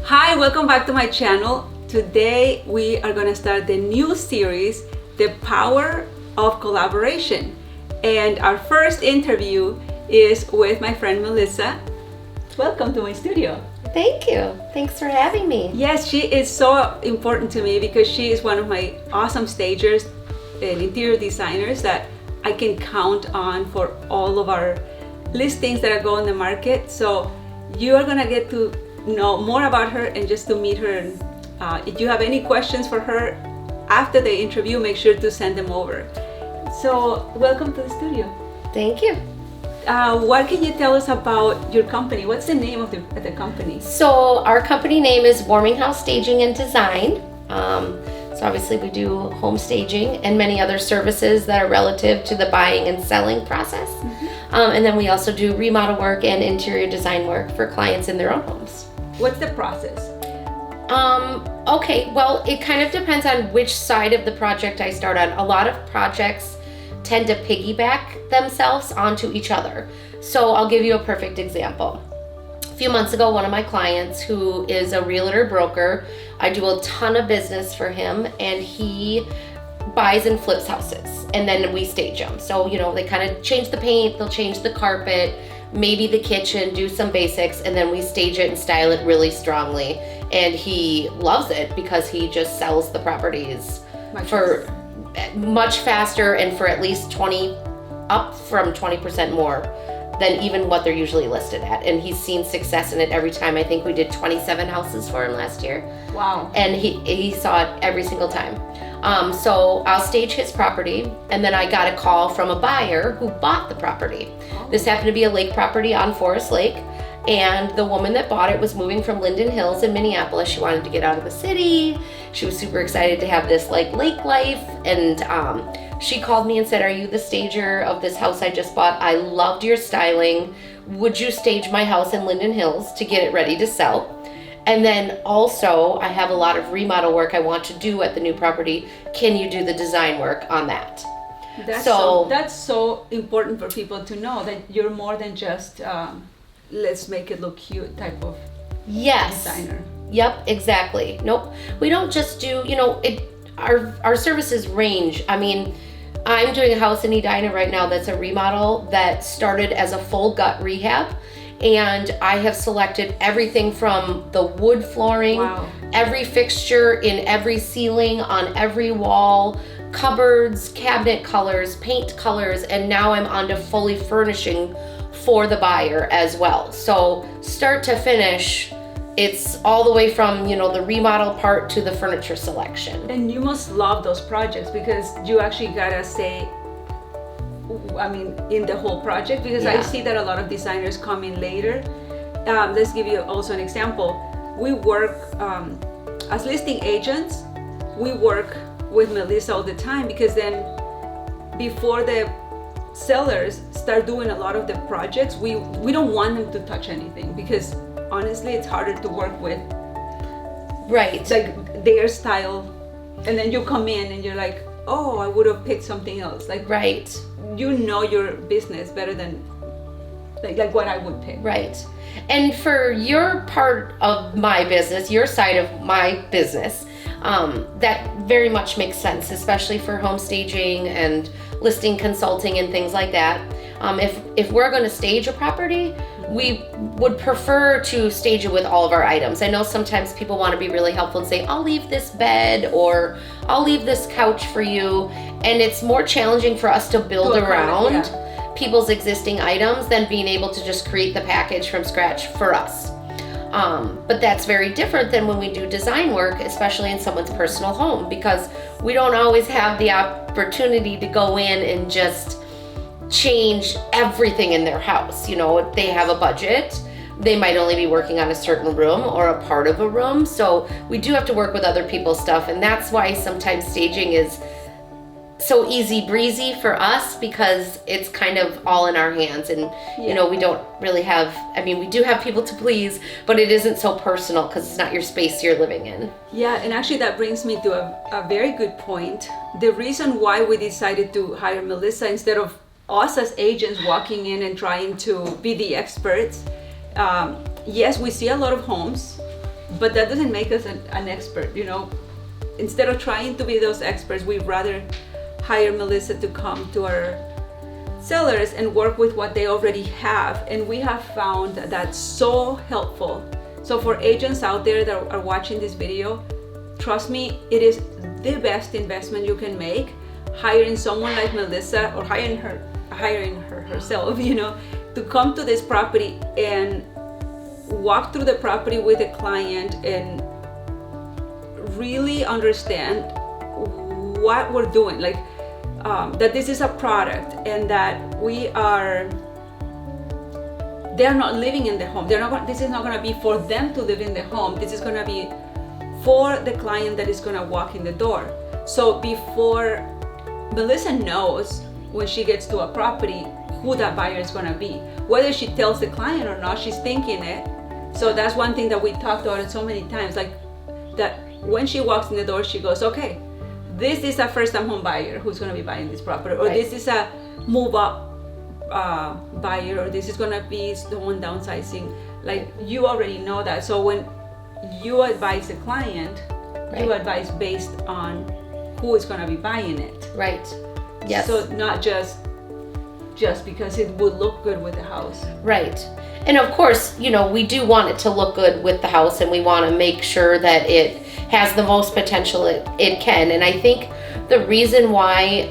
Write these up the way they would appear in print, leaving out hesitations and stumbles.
Hi, welcome back to my channel. Today we are going to start the new series, The Power of Collaboration. And our first interview is with my friend Melissa. Welcome to my studio. Thank you. Thanks for having me. Yes, she is so important to me because she is one of my awesome stagers and interior designers that I can count on for all of our listings that are going on the market. So you are going to get to know more about her and just to meet her. If you have any questions for her after the interview, make sure to send them over. So welcome to the studio. Thank you. What can you tell us about your company? What's the name of the company? So our company name is Warming House Staging and Design. So obviously we do home staging and many other services that are relative to the buying and selling process. And then we also do remodel work and interior design work for clients in their own homes. What's the process? Okay, well, it kind of depends on which side of the project I start on. A lot of projects tend to piggyback themselves onto each other. So I'll give you a perfect example. A few months ago, one of my clients who is a realtor broker, I do a ton of business for him, and he buys and flips houses, and then we stage them. So, you know, they kind of change the paint, they'll change the carpet, maybe the kitchen, do some basics, and then we stage it and style it really strongly. And he loves it because he just sells the properties much faster and for at least 20% more than even what they're usually listed at. And he's seen success in it every time. I think we did 27 houses for him last year. Wow. And he saw it every single time. So I'll stage his property, and then I got a call from a buyer who bought the property. Oh. This happened to be a lake property on Forest Lake, and the woman that bought it was moving from Linden Hills in Minneapolis. She wanted to get out of the city. She was super excited to have this like lake life, and she called me and said, "Are you the stager of this house I just bought? I loved your styling. Would you stage my house in Linden Hills to get it ready to sell? And then also, I have a lot of remodel work I want to do at the new property. Can you do the design work on that?" That's so important for people to know that you're more than just let's make it look cute type of designer. Yep, exactly. Nope. We don't just do, our services range. I mean, I'm doing a house in Edina right now that's a remodel that started as a full gut rehab. And I have selected everything from the wood flooring, every fixture in every ceiling, on every wall, cupboards, cabinet colors, paint colors, and now I'm on to fully furnishing for the buyer as well. So start to finish, it's all the way from, the remodel part to the furniture selection. And you must love those projects because you actually gotta say, in the whole project, because I see that a lot of designers come in later. Let's give you also an example. We work as listing agents. We work with Melissa all the time because then before the sellers start doing a lot of the projects, we don't want them to touch anything because honestly it's harder to work with. Right. Like their style, and then you come in and you're like, oh, I would have picked something else. Like right. You know your business better than like what I would pick. Right. And for your part of my business, your side of my business, that very much makes sense, especially for home staging and listing consulting and things like that. If we're going to stage a property, we would prefer to stage it with all of our items. I know sometimes people want to be really helpful and say, I'll leave this bed or I'll leave this couch for you. And it's more challenging for us to build around people's existing items than being able to just create the package from scratch for us. But that's very different than when we do design work, especially in someone's personal home, because we don't always have the opportunity to go in and just change everything in their house. They have a budget. They might only be working on a certain room or a part of a room. So we do have to work with other people's stuff. And that's why sometimes staging is so easy breezy for us because it's kind of all in our hands. And, we don't really have, we do have people to please, but it isn't so personal because it's not your space you're living in. Yeah, and actually that brings me to a very good point. The reason why we decided to hire Melissa instead of us as agents walking in and trying to be the experts, yes, we see a lot of homes. but that doesn't make us an expert, you know. Instead of trying to be those experts, we'd rather hire Melissa to come to our sellers and work with what they already have. And we have found that so helpful. So for agents out there that are watching this video, trust me, it is the best investment you can make, hiring someone like Melissa, or hiring her herself, you know, to come to this property and walk through the property with a client and really understand what we're doing, like that this is a product and that they're not living in the home. This is not going to be for them to live in the home. This is going to be for the client that is going to walk in the door. So before Melissa knows when she gets to a property who that buyer is going to be, whether she tells the client or not, she's thinking it. So that's one thing that we talked about it so many times, like that when she walks in the door, she goes, okay, this is a first-time home buyer who's going to be buying this property, or this is a move-up buyer, or this is going to be someone downsizing. Like, you already know that. So when you advise the client, you advise based on who is going to be buying it. Right. Yes. So not just because it would look good with the house. Right. And of course, you know, we do want it to look good with the house, and we want to make sure that it has the most potential it can. And I think the reason why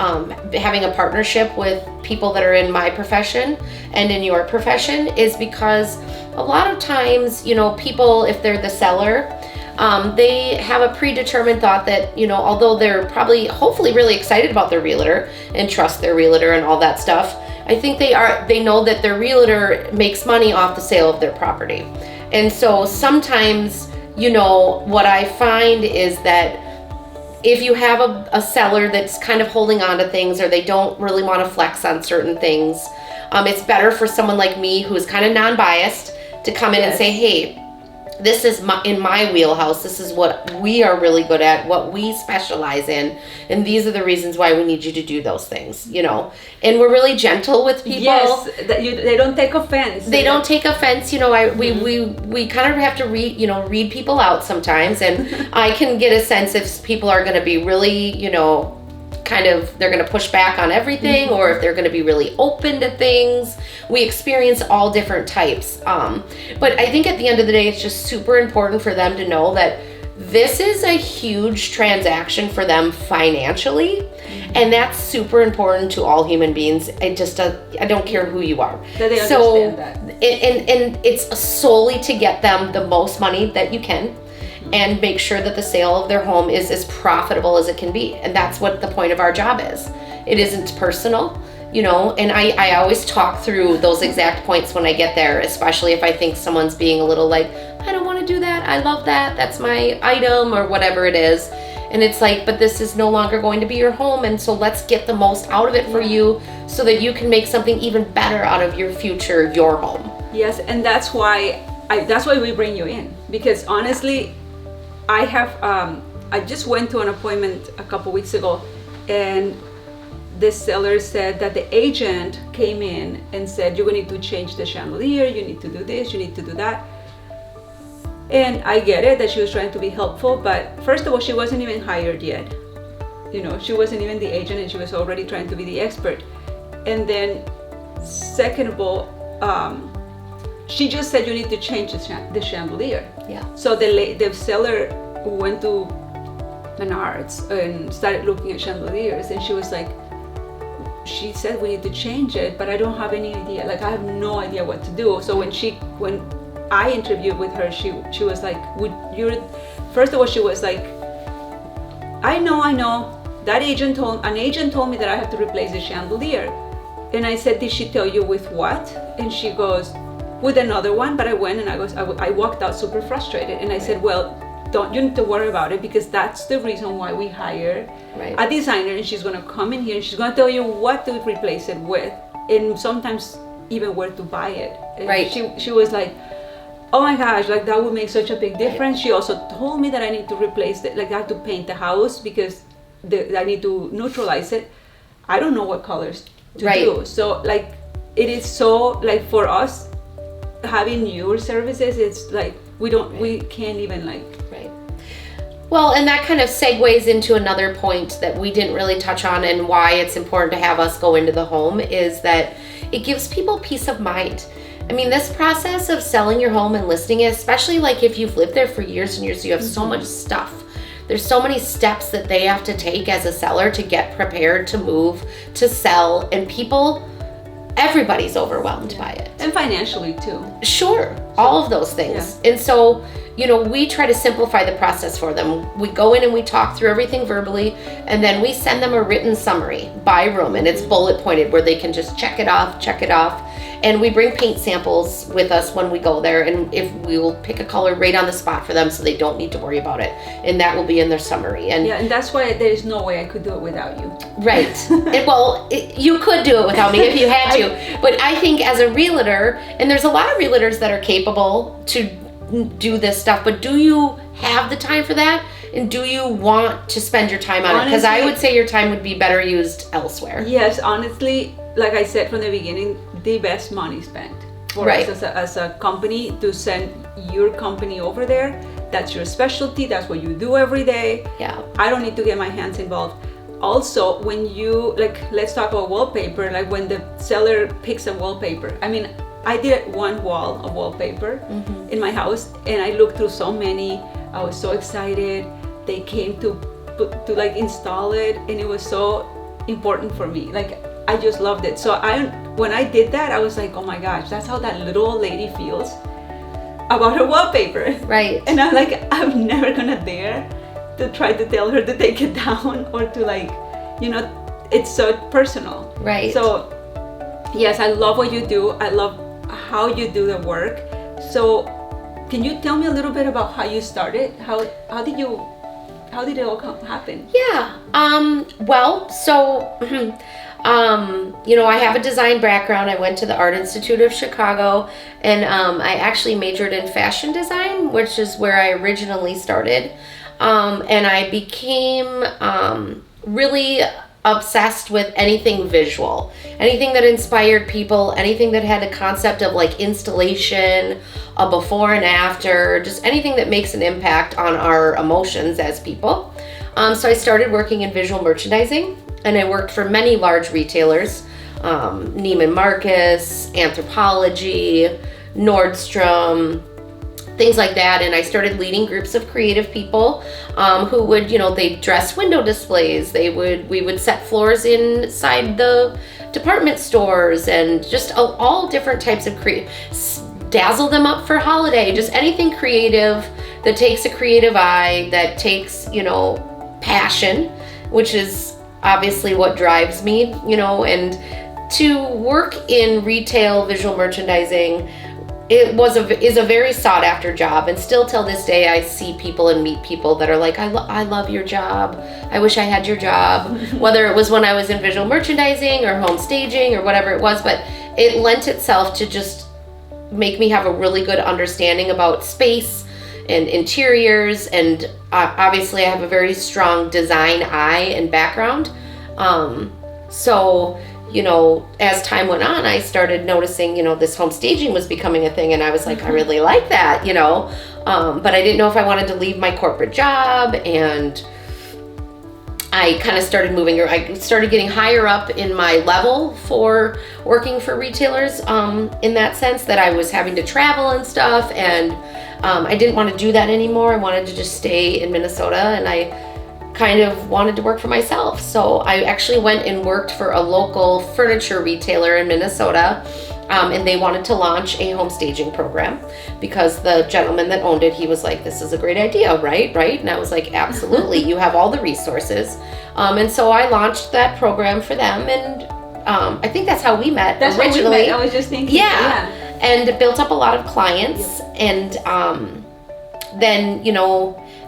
having a partnership with people that are in my profession and in your profession is because a lot of times, you know, people, if they're the seller, they have a predetermined thought that, you know, although they're probably hopefully really excited about their realtor and trust their realtor and all that stuff, I think they know that their realtor makes money off the sale of their property. And so sometimes, you know, what I find is that if you have a seller that's kind of holding on to things, or they don't really want to flex on certain things, it's better for someone like me who's kind of non-biased to come in and say, hey, this is in my wheelhouse. This is what we are really good at, what we specialize in, and these are the reasons why we need you to do those things, you know. And we're really gentle with people. Yes, they don't take offense. They don't take offense, you know. We kind of have to read people out sometimes, and I can get a sense if people are going to be really, you know, kind of, they're going to push back on everything, or if they're going to be really open to things. We experience all different types. But I think at the end of the day, it's just super important for them to know that this is a huge transaction for them financially. And that's super important to all human beings. I don't care who you are. That they understand that. And it's solely to get them the most money that you can, and make sure that the sale of their home is as profitable as it can be. And that's what the point of our job is. It isn't personal, you know, and I always talk through those exact points when I get there, especially if I think someone's being a little like, I don't want to do that, I love that, that's my item, or whatever it is. And it's like, but this is no longer going to be your home, and so let's get the most out of it for you so that you can make something even better out of your future, your home. Yes, and that's why we bring you in, because honestly, I just went to an appointment a couple weeks ago, and the seller said that the agent came in and said, you need to change the chandelier, you need to do this, you need to do that. And I get it that she was trying to be helpful, but first of all, she wasn't even hired yet. You know, she wasn't even the agent, and she was already trying to be the expert. And then second of all, she just said you need to change the chandelier. Yeah. So the seller went to Menards and started looking at chandeliers, and she was like, she said we need to change it, but I don't have any idea. Like, I have no idea what to do. So when I interviewed with her, she was like, first of all, she was like, I know. An agent told me that I have to replace the chandelier. And I said, did she tell you with what? And she goes, with another one. But I went and I walked out super frustrated. And I said, well, you need to worry about it, because that's the reason why we hire a designer, and she's going to come in here and she's going to tell you what to replace it with, and sometimes even where to buy it. And she was like, oh my gosh, like that would make such a big difference. She also told me that I need to replace it, like I have to paint the house because I need to neutralize it. I don't know what colors to do. So like, it is so, like, for us having your services, it's like we can't even like. Right. Well, and that kind of segues into another point that we didn't really touch on, and why it's important to have us go into the home is that it gives people peace of mind. I mean, this process of selling your home and listing it, especially like if you've lived there for years and years, you have so much stuff. There's so many steps that they have to take as a seller to get prepared to move, to sell, and everybody's overwhelmed by it. And financially too. Sure, all of those things. Yeah. And so, we try to simplify the process for them. We go in and we talk through everything verbally, and then we send them a written summary by room, and it's bullet pointed where they can just check it off. And we bring paint samples with us when we go there, and if we will pick a color right on the spot for them so they don't need to worry about it. And that will be in their summary. And yeah, and that's why there's no way I could do it without you. Right. You could do it without me if you had to. But I think as a realtor, and there's a lot of realtors that are capable to do this stuff, but do you have the time for that? And do you want to spend your time on it? Because I would say your time would be better used elsewhere. Yes, honestly, like I said from the beginning, the best money spent for us as a company to send your company over there. That's your specialty. That's what you do every day. Yeah. I don't need to get my hands involved. Also, when you, let's talk about wallpaper, like when the seller picks a wallpaper. I mean, I did one wall of wallpaper in my house, and I looked through so many. I was so excited. They came to install it, and it was so important for me. I just loved it. So when I did that, I was like, oh my gosh, that's how that little old lady feels about her wallpaper. Right. And I'm like, I'm never gonna dare to try to tell her to take it down, or to it's so personal. Right. So yes, I love what you do. I love how you do the work. So can you tell me a little bit about how you started? How did it all happen? Yeah. Well, so I have a design background. I went to the Art Institute of Chicago, and I actually majored in fashion design, which is where I originally started. And I became really obsessed with anything visual, anything that inspired people, anything that had a concept of installation, a before and after, just anything that makes an impact on our emotions as people. So I started working in visual merchandising, and I worked for many large retailers, Neiman Marcus, Anthropologie, Nordstrom, things like that. And I started leading groups of creative people who would, they'd dress window displays. We would set floors inside the department stores, and just all different types of dazzle them up for holiday, just anything creative that takes a creative eye, that takes, passion, which is obviously what drives me, and to work in retail visual merchandising, is a very sought after job. And still till this day, I see people and meet people that are like, I love your job. I wish I had your job. Whether it was when I was in visual merchandising or home staging or whatever it was, but it lent itself to just make me have a really good understanding about space and interiors. And obviously I have a very strong design eye and background. So as time went on, I started noticing, this home staging was becoming a thing, and I was like, I really like that, but I didn't know if I wanted to leave my corporate job, and I kind of started moving, or I started getting higher up in my level for working for retailers, in that sense that I was having to travel and stuff, and I didn't want to do that anymore. I wanted to just stay in Minnesota, and I kind of wanted to work for myself. So I actually went and worked for a local furniture retailer in Minnesota, and they wanted to launch a home staging program because the gentleman that owned it, he was like, this is a great idea, right? And I was like, absolutely, you have all the resources. And so I launched that program for them, and I think that's how we met originally. I was just thinking. Yeah. And built up a lot of clients, and then,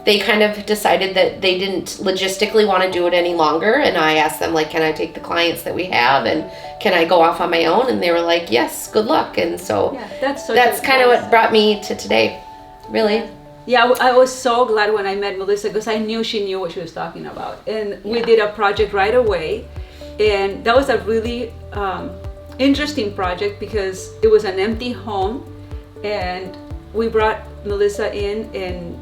they kind of decided that they didn't logistically want to do it any longer. And I asked them, can I take the clients that we have, and can I go off on my own? And they were like, yes, good luck. And so that's kind of what brought me to today, really. Yeah, I was so glad when I met Melissa, because I knew she knew what she was talking about. And we did a project right away. And that was a really interesting project, because it was an empty home, and we brought Melissa in, and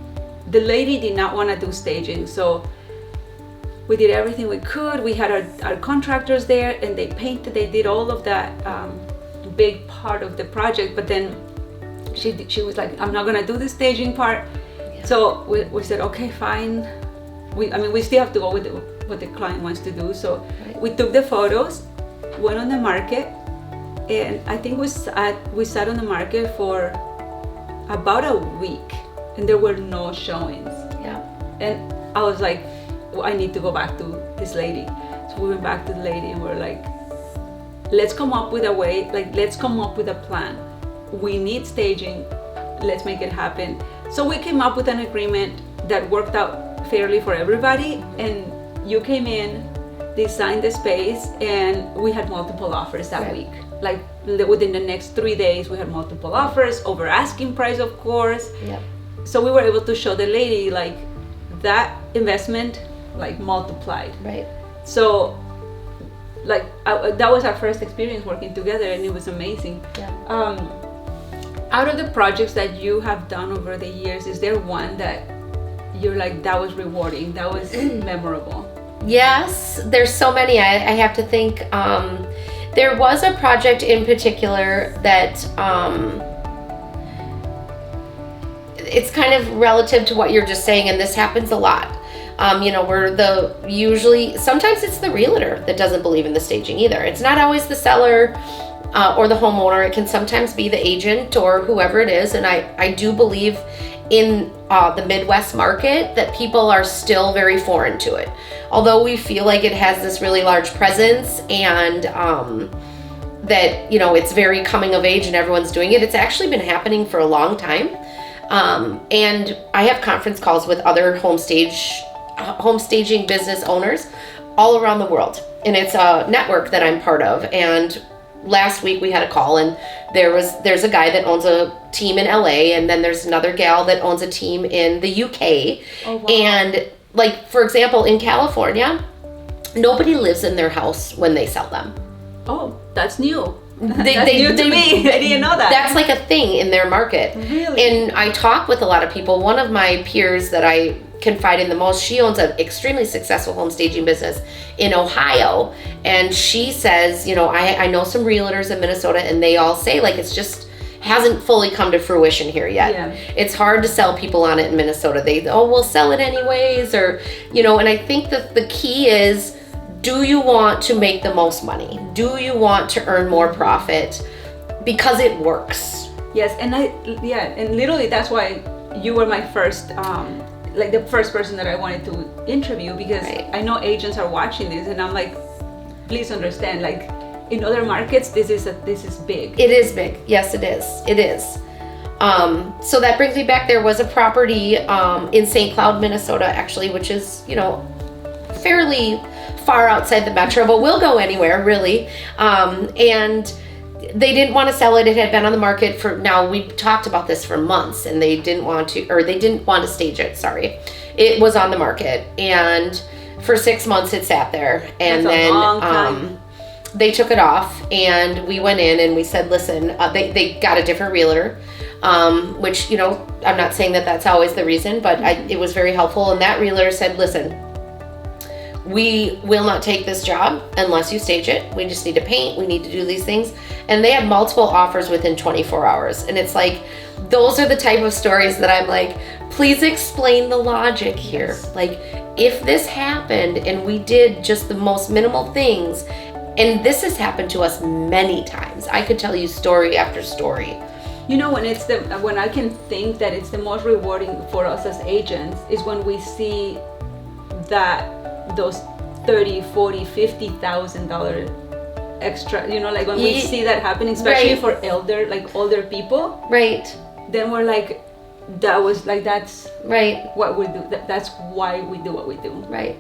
the lady did not want to do staging. So we did everything we could. We had our contractors there, and they painted, they did all of that big part of the project. But then she was like, I'm not gonna do the staging part. Yeah. So we said, okay, fine. We still have to go with what the client wants to do. So we took the photos, went on the market, and I think we sat on the market for about a week, and there were no showings. Yeah. And I was like, well, I need to go back to this lady. So we went back to the lady and we're like, let's come up with a way, let's come up with a plan. We need staging, let's make it happen. So we came up with an agreement that worked out fairly for everybody, and you came in, designed the space, and we had multiple offers that week. Like within the next 3 days, we had multiple offers, over asking price, of course. Yep. So we were able to show the lady like that investment multiplied. Right. So that was our first experience working together, and it was amazing. Yeah. Out of the projects that you have done over the years, is there one that you're like, that was rewarding, that was memorable? Yes, there's so many. I have to think. There was a project in particular that it's kind of relative to what you're just saying, and this happens a lot. Sometimes it's the realtor that doesn't believe in the staging either. It's not always the seller or the homeowner. It can sometimes be the agent or whoever it is. And I do believe in the Midwest market that people are still very foreign to it. Although we feel like it has this really large presence and that, it's very coming of age and everyone's doing it. It's actually been happening for a long time. And I have conference calls with other home staging business owners all around the world. And it's a network that I'm part of. And last week we had a call, and there's a guy that owns a team in LA, and then there's another gal that owns a team in the UK. Oh, wow. And for example, in California, nobody lives in their house when they sell them. Oh, that's new. That's new to me. I didn't know that. That's like a thing in their market. Really? And I talk with a lot of people. One of my peers that I confide in the most, she owns an extremely successful home staging business in Ohio, and she says, I know some realtors in Minnesota, and they all say it's just hasn't fully come to fruition here yet. Yeah. It's hard to sell people on it in Minnesota. We'll sell it anyways, or and I think that the key is, do you want to make the most money? Do you want to earn more profit? Because it works. Yes, and literally that's why you were my first the first person that I wanted to interview, because I know agents are watching this, and I'm like, please understand, in other markets, this is big. It is big. Yes, it is. It is. So that brings me back. There was a property in St. Cloud, Minnesota, actually, which is, fairly far outside the metro, but we'll go anywhere, really. And they didn't want to sell it. It had been on the market we talked about this for months, and they didn't want to stage it. Sorry. It was on the market, and for 6 months it sat there, and That's a long time. They took it off, and we went in and we said, listen, they got a different realtor, which, I'm not saying that that's always the reason, but it was very helpful. And that realtor said, listen, we will not take this job unless you stage it. We just need to paint. We need to do these things. And they had multiple offers within 24 hours. And it's those are the type of stories that I'm like, please explain the logic here. Yes. If this happened and we did just the most minimal things, and this has happened to us many times. I could tell you story after story. When I can think that it's the most rewarding for us as agents is when we see that those $30,000, $40,000, $50,000 extra, when we see that happening, especially for older people. Right. Then we're like, that's right. What we do. That's why we do what we do. Right.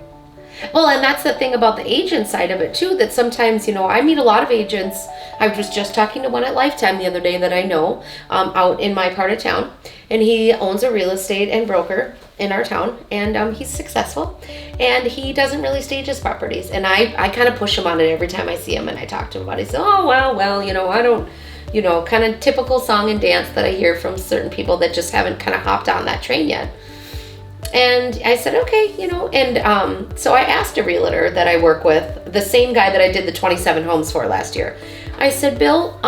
Well, and that's the thing about the agent side of it too, that sometimes, I meet a lot of agents. I was just talking to one at Lifetime the other day that I know out in my part of town, and he owns a real estate and broker in our town, and he's successful, and he doesn't really stage his properties, and I kind of push him on it every time I see him and I talk to him about it. He says, oh, well, I don't kind of typical song and dance that I hear from certain people that just haven't kind of hopped on that train yet. And I said, okay, and so I asked a realtor that I work with, the same guy that I did the 27 homes for last year. I said, Bill,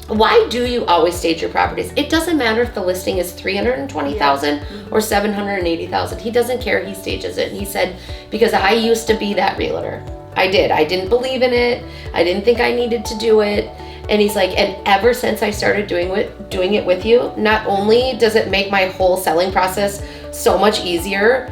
why do you always stage your properties? It doesn't matter if the listing is $320,000 or $780,000. He doesn't care. He stages it. And he said, because I used to be that realtor. I didn't believe in it. I didn't think I needed to do it. And he's like, and ever since I started doing it with you, not only does it make my whole selling process so much easier,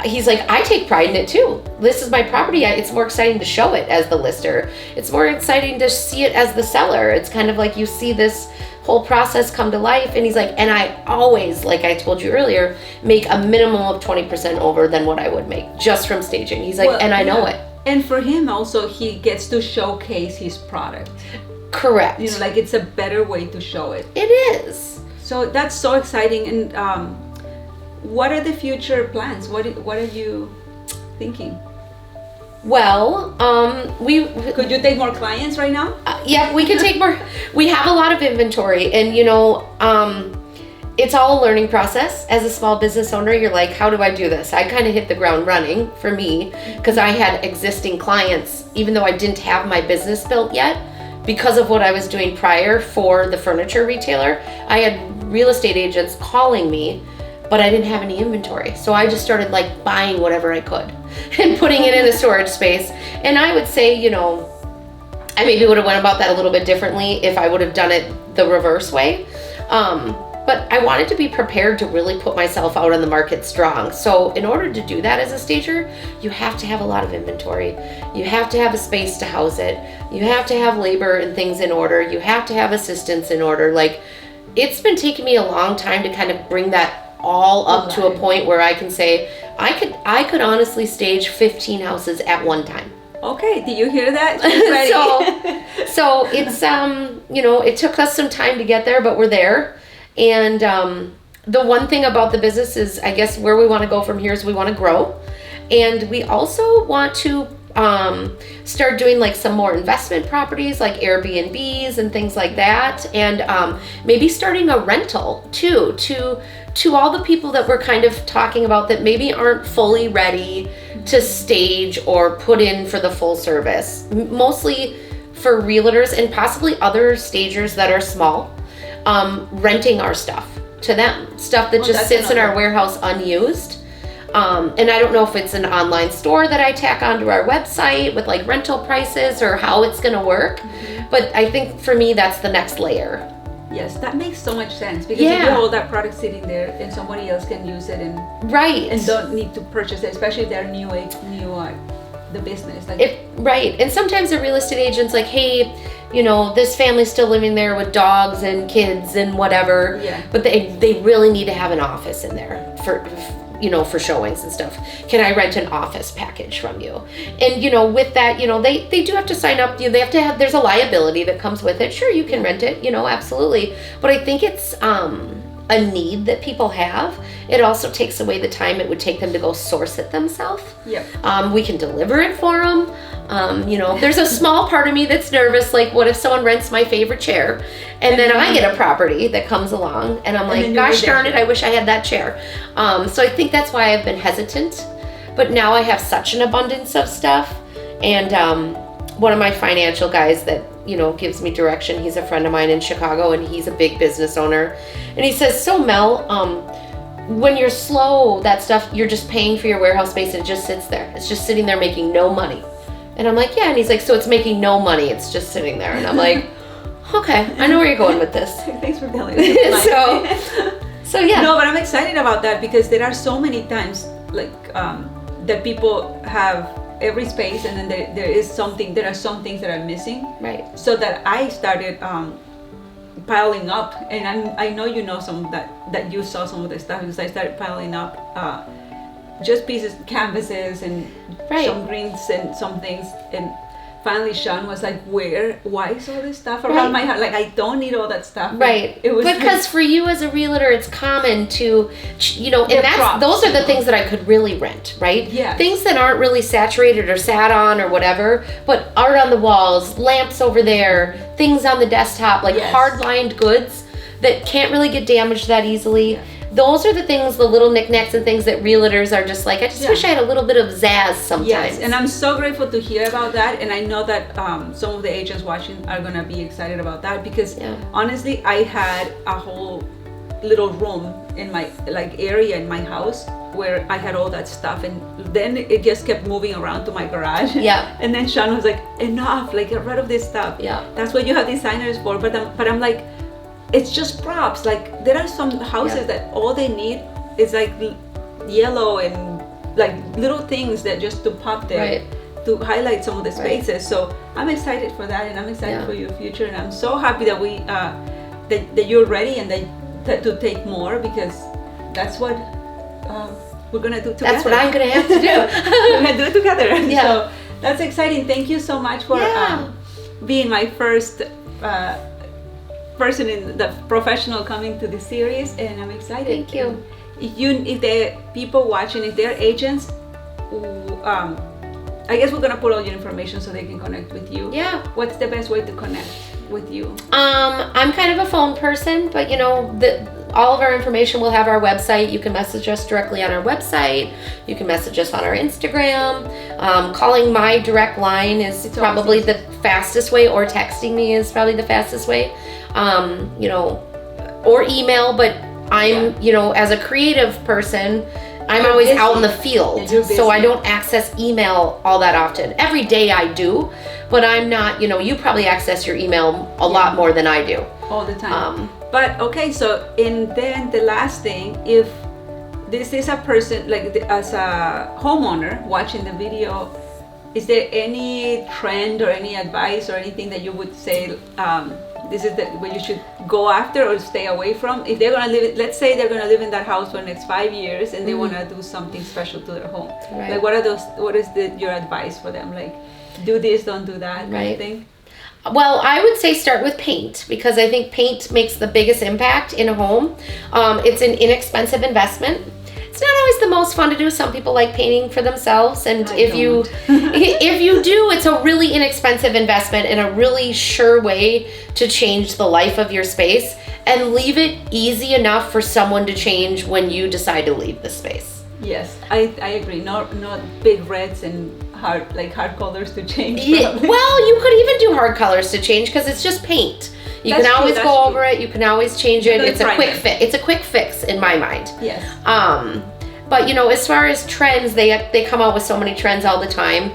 he's like, I take pride in it too. This is my property. It's more exciting to show it as the lister. It's more exciting to see it as the seller. It's kind of like you see this whole process come to life. And he's like, and I always, like I told you earlier, make a minimum of 20% over than what I would make just from staging. He's like, I know it. And for him also, he gets to showcase his product. Correct. Like it's a better way to show it. It is. So that's so exciting. And what are the future plans? What are you thinking? Well, could you take more clients right now? Yeah, we can take more. We have a lot of inventory, and it's all a learning process. As a small business owner, you're like, how do I do this? I kind of hit the ground running for me because I had existing clients, even though I didn't have my business built yet. Because of what I was doing prior for the furniture retailer, I had real estate agents calling me, but I didn't have any inventory. So I just started like buying whatever I could and putting it in a storage space. And I would say, I maybe would have went about that a little bit differently if I would have done it the reverse way. But I wanted to be prepared to really put myself out on the market strong. So in order to do that as a stager, you have to have a lot of inventory. You have to have a space to house it. You have to have labor and things in order. You have to have assistants in order. Like, it's been taking me a long time to kind of bring that all up to a point where I can say, I could honestly stage 15 houses at one time. Okay, did you hear that? Ready. so it's, it took us some time to get there, but we're there. And the one thing about the business is, I guess, where we want to go from here is we want to grow. And we also want to start doing like some more investment properties like Airbnbs and things like that. And maybe starting a rental too, to all the people that we're kind of talking about that maybe aren't fully ready to stage or put in for the full service. Mostly for realtors and possibly other stagers that are small. Renting our stuff to them, stuff that just sits in our warehouse unused. And I don't know if it's an online store that I tack onto our website with like rental prices or how it's going to work. But I think for me, that's the next layer. Yes, that makes so much sense because you have all that product sitting there and somebody else can use it and don't need to purchase it, especially if they're new the business. Right. And sometimes the real estate agent's like, hey, this family's still living there with dogs and kids and whatever. Yeah. But they really need to have an office in there for showings and stuff. Can I rent an office package from you? And with that, they do have to sign up. They have to have, there's a liability that comes with it. Sure, you can rent it, absolutely. But I think it's a need that people have. It also takes away the time it would take them to go source it themselves. Yeah. We can deliver it for them. There's a small part of me that's nervous, like what if someone rents my favorite chair and then I get a property that comes along and I'm like, gosh darn it, I wish I had that chair. So I think that's why I've been hesitant, but now I have such an abundance of stuff. And one of my financial guys that gives me direction, he's a friend of mine in Chicago and he's a big business owner, and he says, so Mel, when you're slow, that stuff, you're just paying for your warehouse space and it just sits there. It's just sitting there making no money. And I'm like, yeah. And he's like, so it's making no money. It's just sitting there. And I'm like, okay, I know where you're going with this. Thanks for telling me. So yeah. No, but I'm excited about that because there are so many times like that people have every space and then there are some things that are missing. Right. So that I started piling up, and I know some that you saw some of the stuff because I started piling up just pieces, canvases, and some greens and some things. And finally, Sean was like, why is all this stuff around my house? Like, I don't need all that stuff. Right. It was because for you as a realtor, it's common to, and those are the things that I could really rent, right? Yeah. Things that aren't really saturated or sat on or whatever, but art on the walls, lamps over there, things on the desktop, like Yes. hard-lined goods that can't really get damaged that easily. Yeah. Those are the things, the little knickknacks and things that realtors are just like, I just Yeah. wish I had a little bit of zazz sometimes. Yes, and I'm so grateful to hear about that, and I know that some of the agents watching are gonna be excited about that because Yeah. honestly, I had a whole little room in my area in my house where I had all that stuff, and then it just kept moving around to my garage. Yeah. And then Sean was like, enough, like get rid of this stuff. Yeah. That's what you have designers for. But I'm like, it's just props. Like there are some houses Yeah. that all they need is like yellow and like little things that just to pop there. Right. To highlight some of the Right. spaces. So I'm excited for that, and I'm excited Yeah. for your future, and I'm so happy that we that you're ready and that to take more, because that's what we're gonna do together. That's what I'm gonna have to do. We're gonna do it together. Yeah. So that's exciting. Thank you so much for Yeah. being my first person in the professional coming to the series, and I'm excited. Thank you. And if the people watching, if they're agents, I guess we're gonna put all your information so they can connect with you. Yeah. What's the best way to connect with you? I'm kind of a phone person, but you know, all of our information will have our website. You can message us directly on our website. You can message us on our Instagram. Calling my direct line is It's probably always the fastest way, or texting me is probably the fastest way. You know, or email, but I'm, you know, as a creative person, I'm You're always busy. out in the field, Yeah, you're so I busy. don't access email all that often. Every day I do, but I'm not, you know, you probably access your email a lot more than I do. All the time. Um, Okay, so and then the last thing, if this is a person as a homeowner watching the video, is there any trend or any advice or anything that you would say this is what you should go after or stay away from? If they're gonna live, let's say they're gonna live in that house for the next 5 years and they wanna do something special to their home. Right. Like what is your advice for them? Like do this, don't do that, kind Right. of thing? Well, I would say start with paint, because I think paint makes the biggest impact in a home. It's an inexpensive investment. It's not always the most fun to do. Some people like painting for themselves, and I if you don't. if you do, it's a really inexpensive investment and a really sure way to change the life of your space, and leave it easy enough for someone to change when you decide to leave the space. Yes, I agree. Not big reds and hard colors to change. Yeah, probably. well, you could even do hard colors to change, because it's just paint. You That's can true, always that's go true. over it. You can always change it. Good It's a primer. quick fit. It's a quick fix in my mind. Yes. But you know, as far as trends, they come out with so many trends all the time.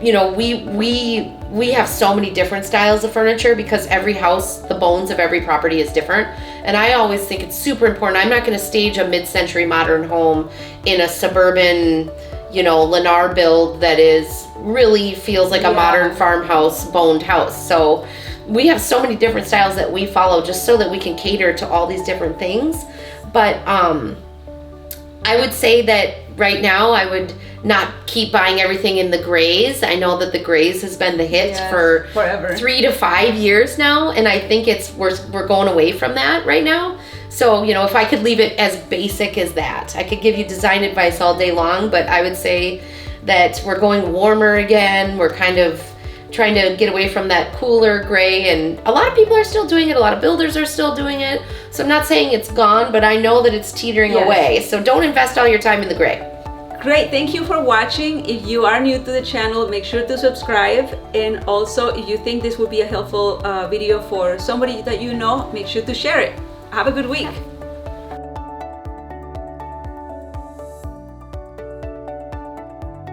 You know, we have so many different styles of furniture, because every house, the bones of every property is different. And I always think it's super important. I'm not going to stage a mid-century modern home in a suburban, you know, Lennar build that is really feels like a Yeah. modern farmhouse boned house. So we have so many different styles that we follow, just so that we can cater to all these different things. But I would say that right now I would not keep buying everything in the grays. I know that the grays has been the hit Yes, for forever. 3 to 5 years now, and I think we're going away from that right now. So, you know, if I could leave it as basic as that, I could give you design advice all day long, but I would say that we're going warmer again. We're kind of trying to get away from that cooler gray, and a lot of people are still doing it. A lot of builders are still doing it. So I'm not saying it's gone, but I know that it's teetering Yes. away. So don't invest all your time in the gray. Great, thank you for watching. If you are new to the channel, make sure to subscribe. And also, if you think this would be a helpful video for somebody that you know, make sure to share it. Have a good week.